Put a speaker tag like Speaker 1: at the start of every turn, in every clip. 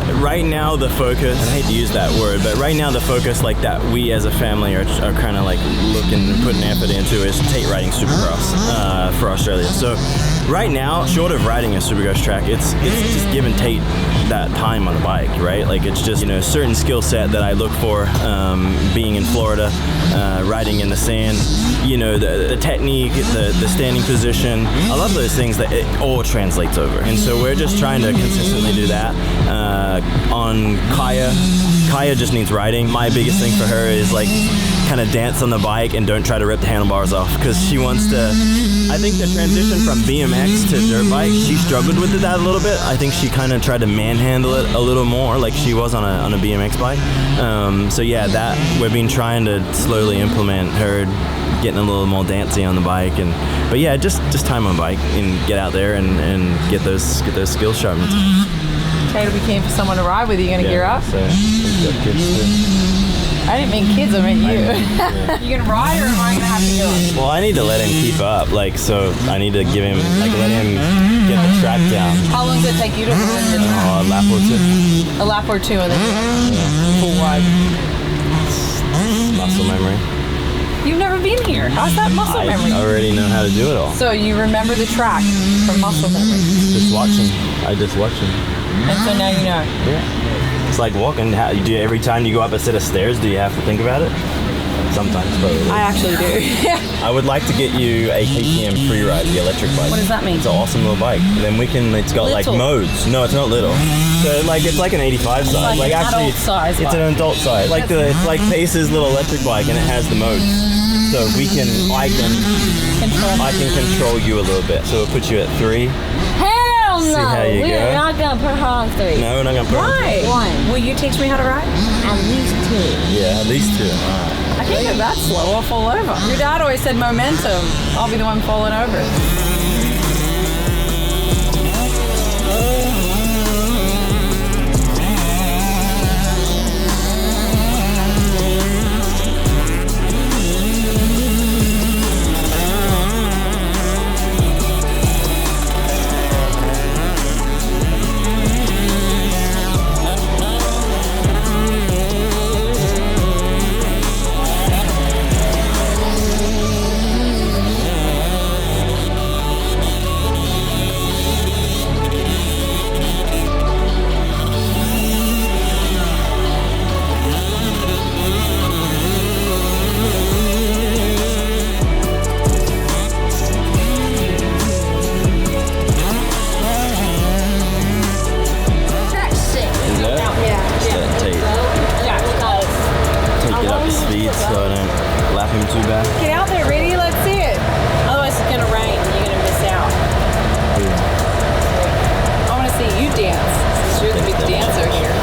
Speaker 1: but right now the focus, I hate to use that word, but right now the focus like that we as a family are kind of like looking and putting effort into is Tate riding Supercross for Australia. So right now, short of riding a Supercross track, it's just giving Tate that time on the bike, right? Like it's just, a certain skill set that I look for being in Florida, riding in the sand, the technique, the standing position. I love those things that it all translates over. And so we're just trying to consistently do that. On Kaya just needs riding. My biggest thing for her is like kind of dance on the bike and don't try to rip the handlebars off, because she wants to, I think the transition from BMX to dirt bike, she struggled with that a little bit. I think she kind of tried to manhandle it a little more like she was on a BMX bike. So yeah, that we've been trying to slowly implement her getting a little more dancey on the bike, but yeah, just time on bike and get out there and get those skills sharpened.
Speaker 2: Tate will be keen for someone to ride with you. You gonna gear up?
Speaker 1: So we've got kids too.
Speaker 2: I didn't mean kids, I meant you. You gonna ride, or am I gonna have to go?
Speaker 1: Well, I need to let him keep up, so I need to give him, let him get the track down.
Speaker 2: How long does it take you to win the track?
Speaker 1: A lap or two.
Speaker 2: A lap or two, and then full ride.
Speaker 1: Muscle memory.
Speaker 2: You've never been here. How's that muscle memory?
Speaker 1: I already know how to do it all.
Speaker 2: So you remember the track from muscle memory?
Speaker 1: Just watching. I just watch him.
Speaker 2: And so now you know.
Speaker 1: Yeah. It's like walking. Every time you go up a set of stairs, do you have to think about it? Sometimes, probably.
Speaker 2: I actually do.
Speaker 1: I would like to get you a KTM free ride, the electric bike.
Speaker 2: What does that mean?
Speaker 1: It's an awesome little bike. And then it's got like modes. No, it's not little. So it's like an 85 size.
Speaker 2: Like actually, adult size.
Speaker 1: It's an adult size. It's like Pace's little electric bike, and it has the modes. So I can control you a little bit. So we'll put you at 3.
Speaker 3: Hell no!
Speaker 1: See how you
Speaker 3: We're
Speaker 1: go.
Speaker 3: not gonna put her on 3.
Speaker 1: No, we're not gonna put her on
Speaker 3: 1.
Speaker 2: Will you teach me how to ride?
Speaker 3: At least 2.
Speaker 1: Yeah, at least 2. Alright.
Speaker 2: I can't go that slow. I'll fall over. Your dad always said momentum. I'll be the one falling over. Get out there, ready? Let's see it. Otherwise it's gonna rain and you're gonna miss out. I wanna see you dance, since you're the big dancer here.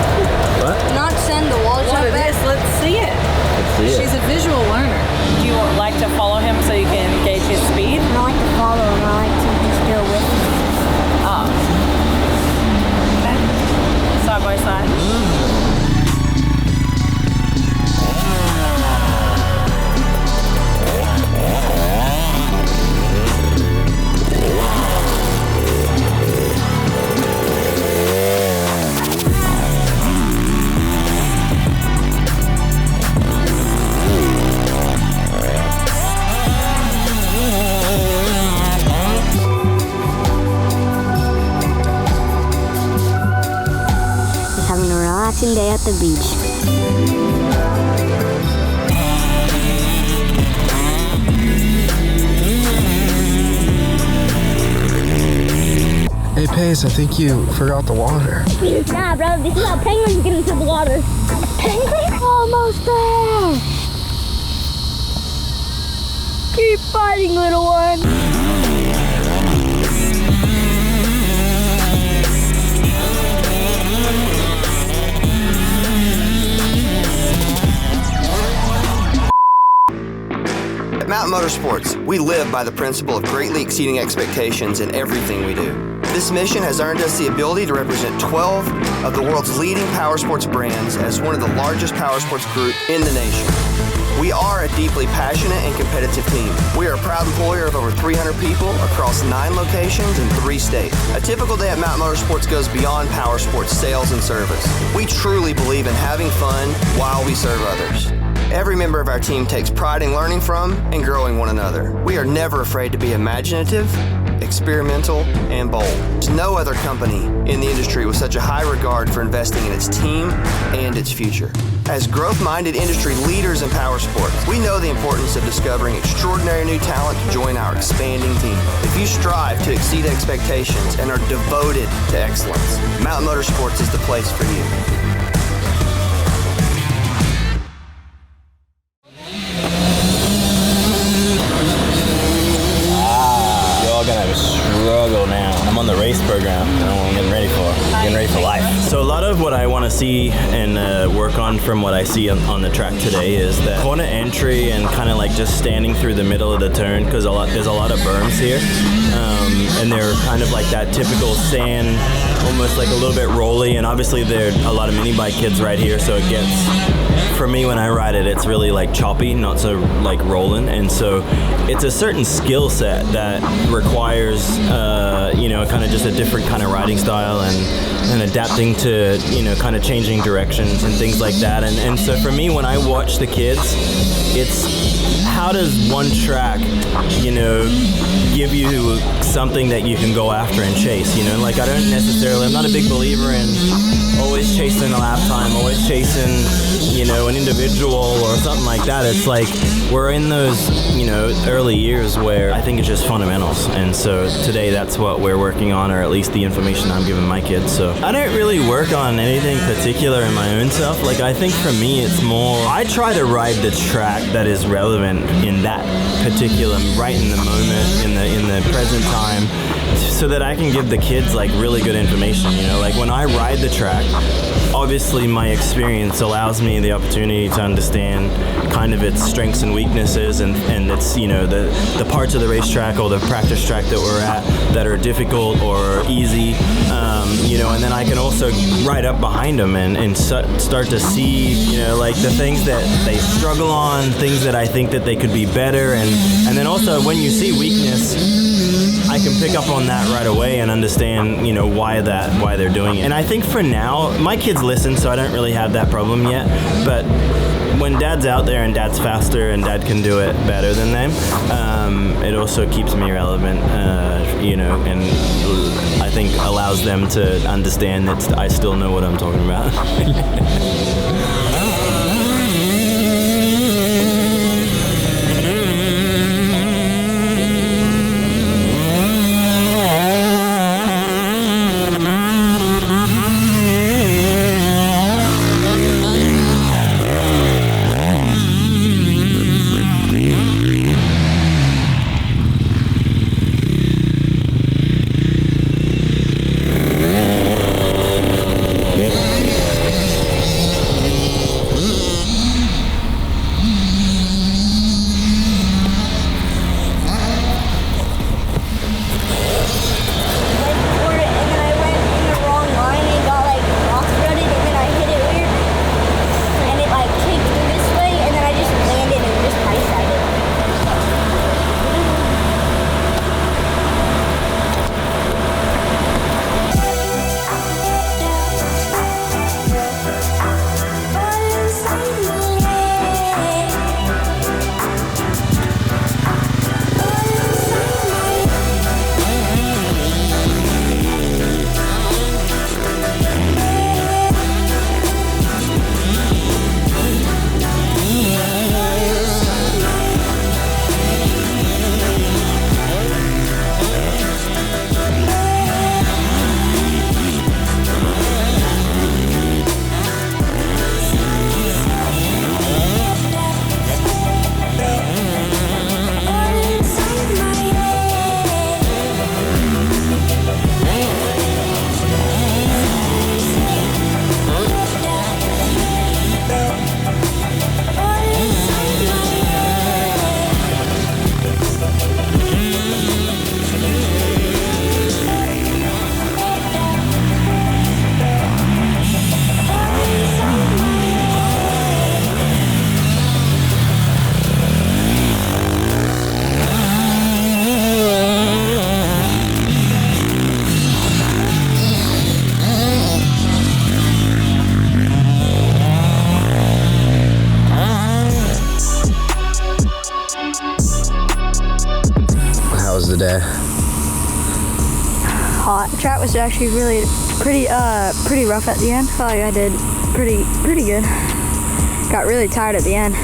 Speaker 1: What?
Speaker 3: Not send the walls
Speaker 2: What
Speaker 3: up
Speaker 2: it
Speaker 3: there.
Speaker 2: is, let's see it. She's a visual learner. Do you like to follow him so you can gauge his speed?
Speaker 3: I don't like to follow him, I like to be still with him.
Speaker 2: Oh. Okay. Side by side.
Speaker 3: Day at the beach.
Speaker 4: Hey Pace, I think you forgot the water.
Speaker 3: Nah, bro, this is how penguins get into the water. Penguin almost there. Keep fighting, little one.
Speaker 5: At Mountain Motorsports, we live by the principle of greatly exceeding expectations in everything we do. This mission has earned us the ability to represent 12 of the world's leading powersports brands as one of the largest powersports group in the nation. We are a deeply passionate and competitive team. We are a proud employer of over 300 people across 9 locations in 3 states. A typical day at Mountain Motorsports goes beyond power sports sales and service. We truly believe in having fun while we serve others. Every member of our team takes pride in learning from and growing one another. We are never afraid to be imaginative, experimental, and bold. There's no other company in the industry with such a high regard for investing in its team and its future. As growth-minded industry leaders in power sports, we know the importance of discovering extraordinary new talent to join our expanding team. If you strive to exceed expectations and are devoted to excellence, Mountain Motorsports is the place for you.
Speaker 1: Struggle now. I'm on the race program. I know what I'm getting ready for. Getting ready for life. So a lot of what I want to see and work on from what I see on the track today is that corner entry and kind of like just standing through the middle of the turn, because there's a lot of berms here, and they're kind of like that typical sand, almost like a little bit rolly, and obviously there are a lot of mini bike kids right here, so it gets, for me when I ride it, it's really like choppy, not so like rolling, and so it's a certain skill set that requires kind of just a different kind of riding style and adapting to kind of changing directions and things like that, and so for me when I watch the kids, it's how does one track give you something that you can go after and chase, like I'm not a big believer in always chasing a lap time, always chasing an individual or something like that. It's like we're in those early years where I think it's just fundamentals, and so today that's what we're working on, or at least the information I'm giving my kids. So I don't really work on anything particular in my own stuff. Like I think for me it's more I try to ride the track that is relevant in that particular, right in the moment, in the present time, so that I can give the kids like really good information. Like when I ride the track, obviously my experience allows me the opportunity to understand kind of its strengths and weaknesses, and its the parts of the racetrack or the practice track that we're at that are difficult or easy, and then I can also ride up behind them and start to see like the things that they struggle on, things that I think that they could be better, and then also when you see weakness, I can pick up on that right away and understand, why they're doing it. And I think for now, my kids listen, so I don't really have that problem yet. But when Dad's out there and Dad's faster and Dad can do it better than them, it also keeps me relevant, and I think allows them to understand that I still know what I'm talking about.
Speaker 6: track was actually pretty rough at the end. Felt like I did pretty good. Got really tired at the end.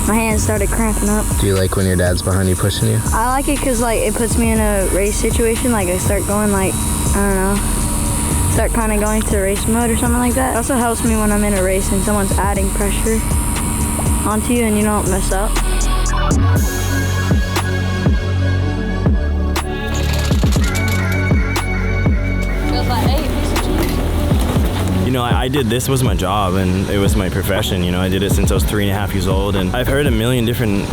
Speaker 6: My hands started cramping up.
Speaker 4: Do you like when your dad's behind you pushing you?
Speaker 6: I like it because like it puts me in a race situation. Like I start going like, I don't know, start kind of going to race mode or something like that. It also helps me when I'm in a race and someone's adding pressure onto you and you don't mess up.
Speaker 1: You know, I did, this was my job and it was my profession. You know, I did it since I was 3.5 years old, and I've heard a million different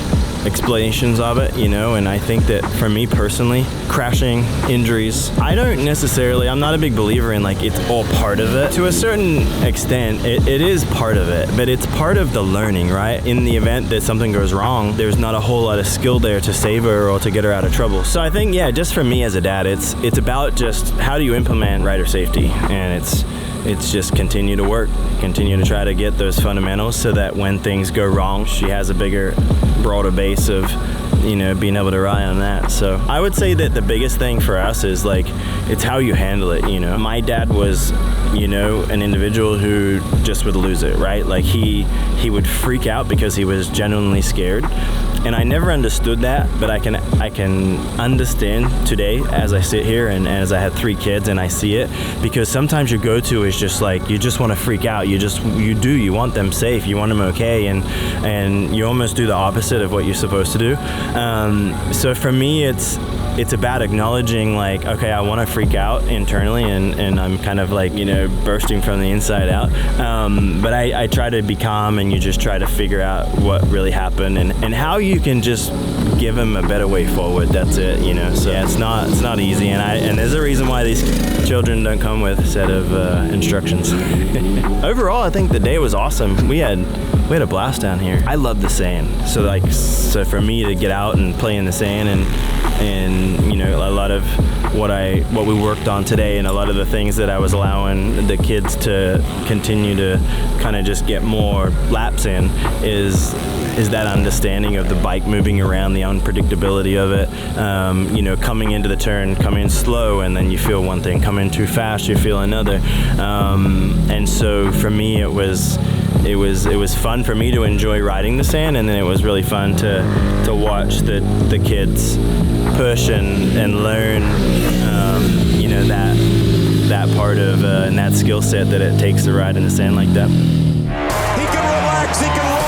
Speaker 1: explanations of it, you know, and I think that for me personally, crashing, injuries, I'm not a big believer in like it's all part of it. To a certain extent, it is part of it, but it's part of the learning, right? In the event that something goes wrong, there's not a whole lot of skill there to save her or to get her out of trouble. So I think, yeah, just for me as a dad, it's about just how do you implement rider safety, and it's just continue to work, continue to try to get those fundamentals so that when things go wrong, she has a bigger, broader base of, you know, being able to rely on that. So I would say that the biggest thing for us is like, it's how you handle it, you know. My dad was, you know, an individual who just would lose it, right? Like he would freak out because he was genuinely scared. And I never understood that, but I can understand today as I sit here and as I had 3 kids and I see it, because sometimes your go-to is just like, you just want to freak out. You want them safe, you want them okay, and you almost do the opposite of what you're supposed to do. So for me, it's about acknowledging like, okay, I want to freak out internally and I'm kind of like, you know, bursting from the inside out. But I try to be calm, and you just try to figure out what really happened and how you can just give them a better way forward. That's it, you know. So yeah, it's not easy, and there's a reason why these children don't come with a set of instructions. Overall, I think the day was awesome. We had a blast down here. I love the sand. So for me to get out and play in the sand and you know, a lot of what we worked on today and a lot of the things that I was allowing the kids to continue to kind of just get more laps in is that understanding of the bike moving around, the unpredictability of it. You know, coming into the turn, coming in slow, and then you feel one thing, come in too fast, you feel another. And so for me, it was fun for me to enjoy riding the sand, and then it was really fun to watch the kids push and learn, you know, that part of and that skill set that it takes to ride in the sand like that.
Speaker 7: He can relax, he can